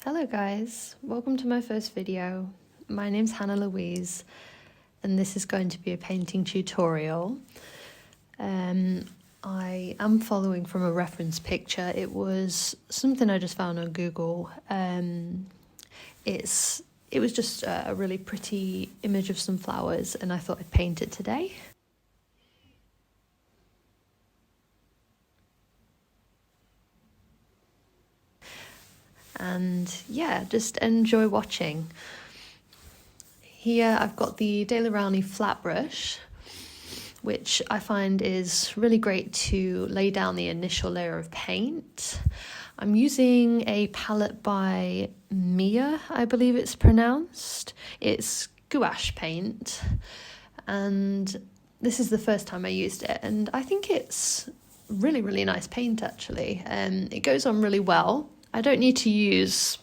Hello guys, welcome to my first video. My name's Hannah Louise and this is going to be a painting tutorial. I am following from a reference picture. It was something I just found on Google. It was just a really pretty image of some flowers and I thought I'd paint it today. And yeah, just enjoy watching. Here I've got the Rowney flat brush, which I find is really great to lay down the initial layer of paint. I'm using a palette by Miya, I believe it's pronounced. It's gouache paint, and this is the first time I used it, and I think it's really nice paint actually. It goes on really well. I don't need to use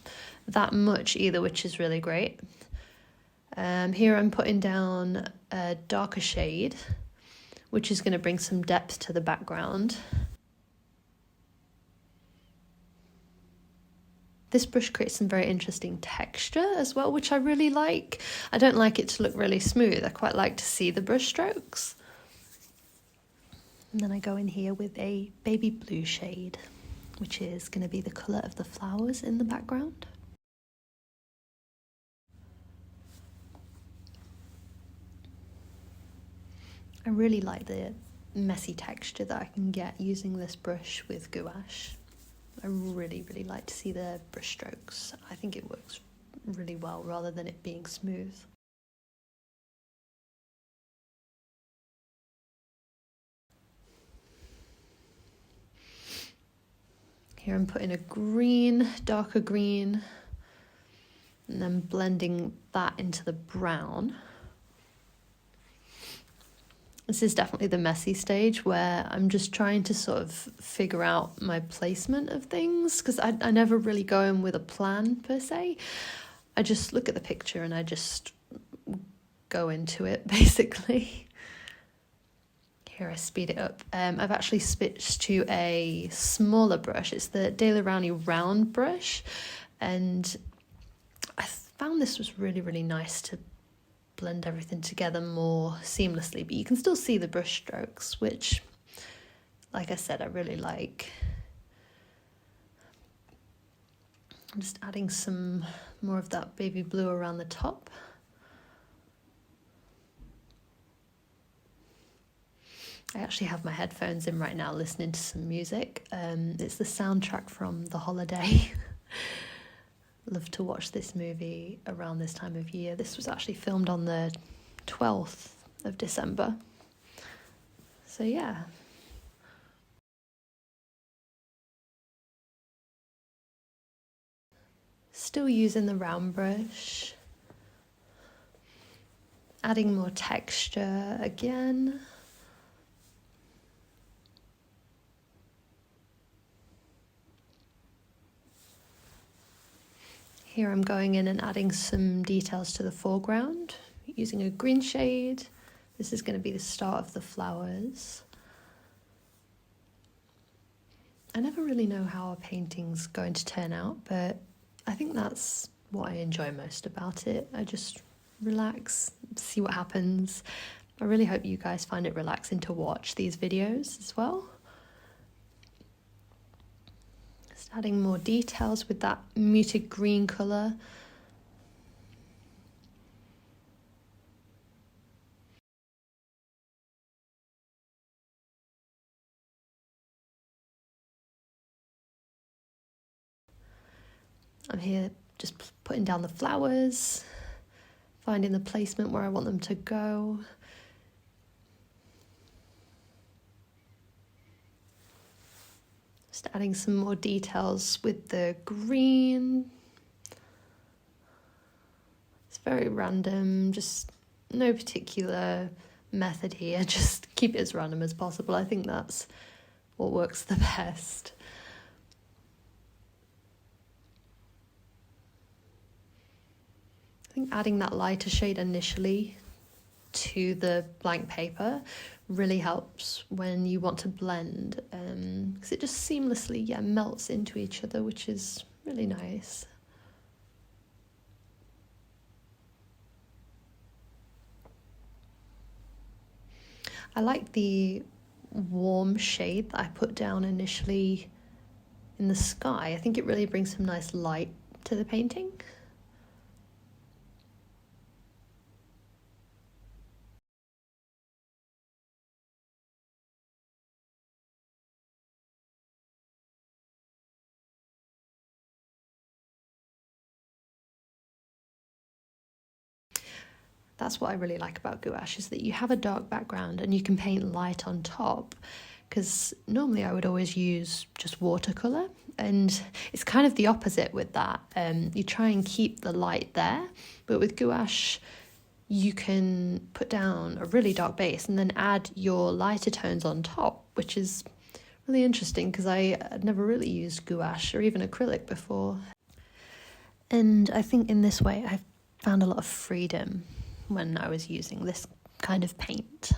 that much either, which is really great. Here I'm putting down a darker shade, which is going to bring some depth to the background. This brush creates some very interesting texture as well, which I really like. I don't like it to look really smooth. I quite like to see the brush strokes. And then I go in here with a baby blue shade, which is going to be the colour of the flowers in the background. I really like the messy texture that I can get using this brush with gouache. I really like to see the brush strokes. I think it works really well rather than it being smooth. Here I'm putting a green, darker green, and then blending that into the brown. This is definitely the messy stage where I'm just trying to sort of figure out my placement of things, because I never really go in with a plan per se. I just look at the picture and I just go into it basically. Here I speed it up. I've actually switched to a smaller brush. It's the Rowney round brush, and I found this was really nice to blend everything together more seamlessly, but you can still see the brush strokes, which, like I said, I really like. I'm just adding some more of that baby blue around the top. I actually have my headphones in right now listening to some music. It's the soundtrack from The Holiday. Love to watch this movie around this time of year. This was actually filmed on the 12th of December. So yeah. Still using the round brush. Adding more texture again. Here I'm going in and adding some details to the foreground using a green shade. This is going to be the start of the flowers. I never really know how a painting's going to turn out, but I think that's what I enjoy most about it. I just relax, see what happens. I really hope you guys find it relaxing to watch these videos as well. Adding more details with that muted green colour. I'm here just putting down the flowers, finding the placement where I want them to go. Just adding some more details with the green. It's very random, just no particular method here, just keep it as random as possible. I think that's what works the best. I think adding that lighter shade initially to the blank paper really helps when you want to blend, because it just seamlessly melts into each other, which is really nice. I like the warm shade that I put down initially in the sky. I think it really brings some nice light to the painting. That's what I really like about gouache, is that you have a dark background and you can paint light on top, because normally I would always use just watercolour, and it's kind of the opposite with that. You try and keep the light there, but with gouache you can put down a really dark base and then add your lighter tones on top, which is really interesting because I had never really used gouache or even acrylic before. And I think in this way I've found a lot of freedom when I was using this kind of paint.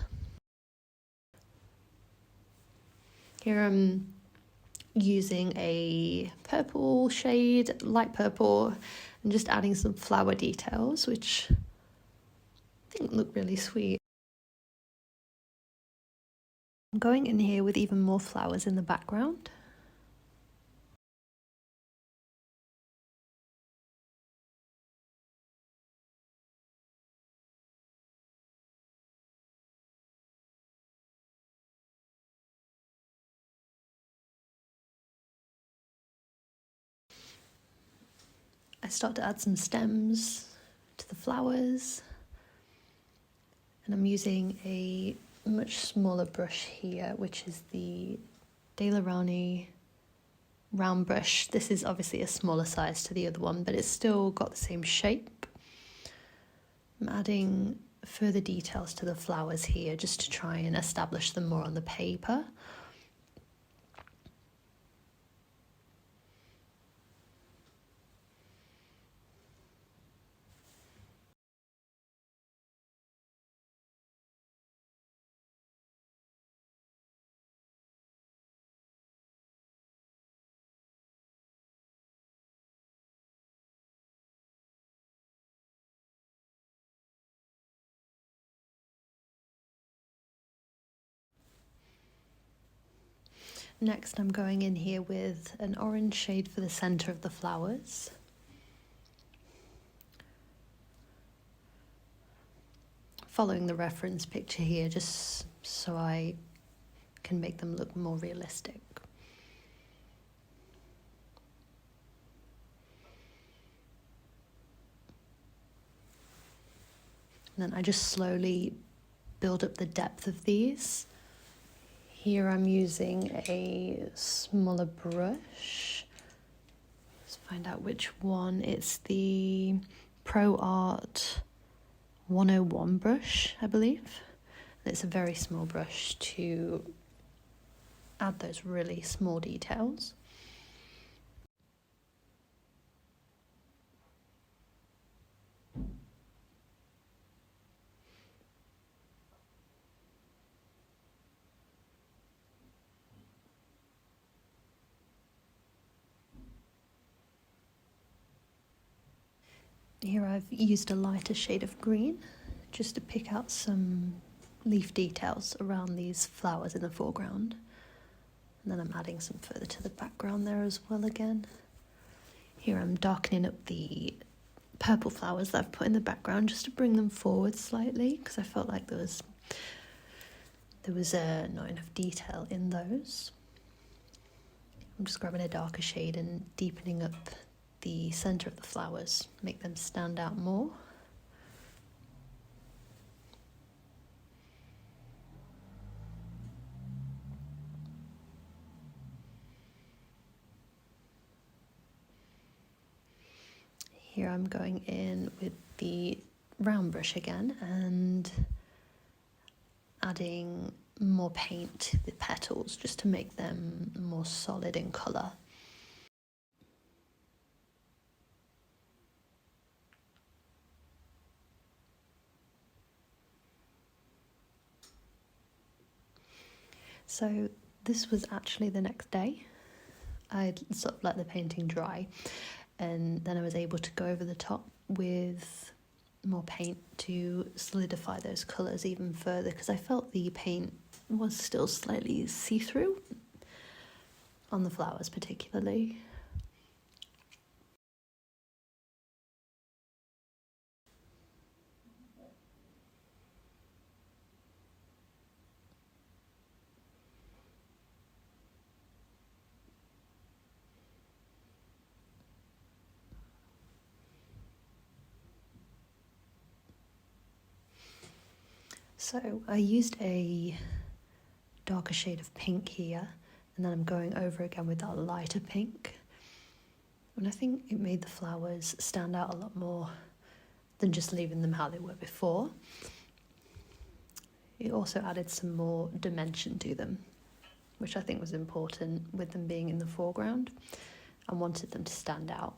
Here I'm using a purple shade, light purple, and just adding some flower details, which I think look really sweet. I'm going in here with even more flowers in the background. I start to add some stems to the flowers, and I'm using a much smaller brush here, which is the Rowney round brush. This is obviously a smaller size to the other one, but it's still got the same shape. I'm adding further details to the flowers here just to try and establish them more on the paper. Next, I'm going in here with an orange shade for the center of the flowers. Following the reference picture here, just so I can make them look more realistic. And then I just slowly build up the depth of these. Here I'm using a smaller brush. Let's find out which one. It's the Proarte 101 brush, I believe. And it's a very small brush to add those really small details. Here I've used a lighter shade of green just to pick out some leaf details around these flowers in the foreground. And then I'm adding some further to the background there as well again. Here I'm darkening up the purple flowers that I've put in the background just to bring them forward slightly, because I felt like there was not enough detail in those. I'm just grabbing a darker shade and deepening up the center of the flowers, make them stand out more. Here I'm going in with the round brush again and adding more paint to the petals just to make them more solid in colour. So this was actually the next day. I'd sort of let the painting dry, and then I was able to go over the top with more paint to solidify those colours even further, because I felt the paint was still slightly see-through on the flowers particularly. So I used a darker shade of pink here, and then I'm going over again with that lighter pink. And I think it made the flowers stand out a lot more than just leaving them how they were before. It also added some more dimension to them, which I think was important with them being in the foreground. I wanted them to stand out.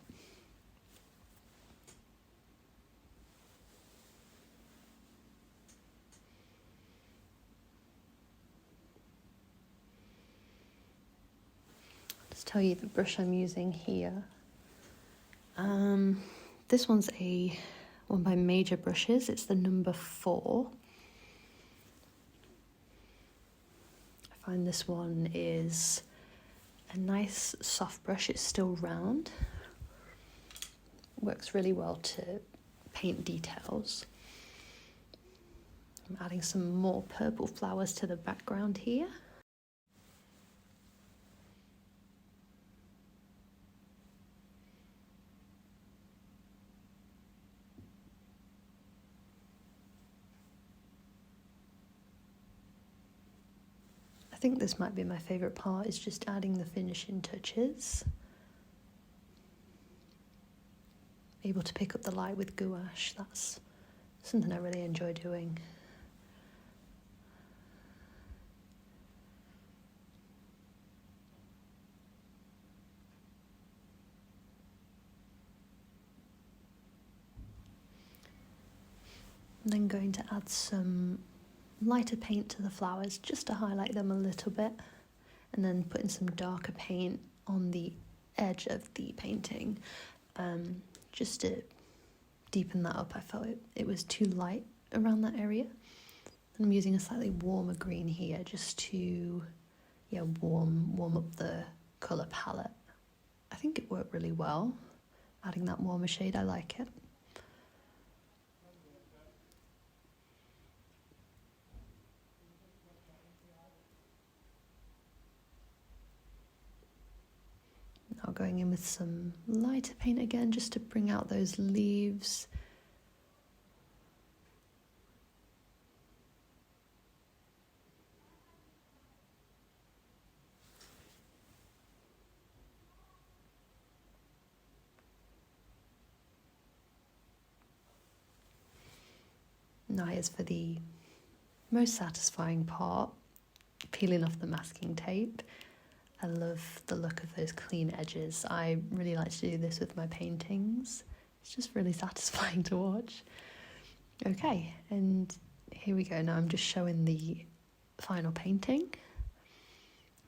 Let's tell you the brush I'm using here. This one's one by Major Brushes. It's the number 4. I find this one is a nice soft brush. It's still round. Works really well to paint details. I'm adding some more purple flowers to the background here. I think this might be my favourite part, is just adding the finishing touches. Able to pick up the light with gouache, that's something I really enjoy doing. I'm then going to add some lighter paint to the flowers just to highlight them a little bit, and then putting some darker paint on the edge of the painting just to deepen that up. I felt it was too light around that area. And I'm using a slightly warmer green here just to warm up the colour palette. I think it worked really well, adding that warmer shade. I like it. Now going in with some lighter paint again just to bring out those leaves. Now here's for the most satisfying part, peeling off the masking tape. I love the look of those clean edges. I really like to do this with my paintings. It's just really satisfying to watch. Okay, and here we go. Now I'm just showing the final painting.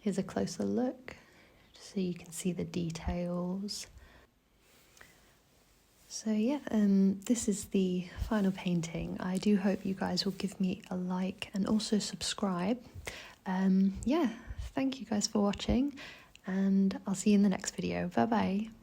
Here's a closer look, just so you can see the details. So yeah, this is the final painting. I do hope you guys will give me a like and also subscribe. Yeah, thank you guys for watching, and I'll see you in the next video. Bye bye.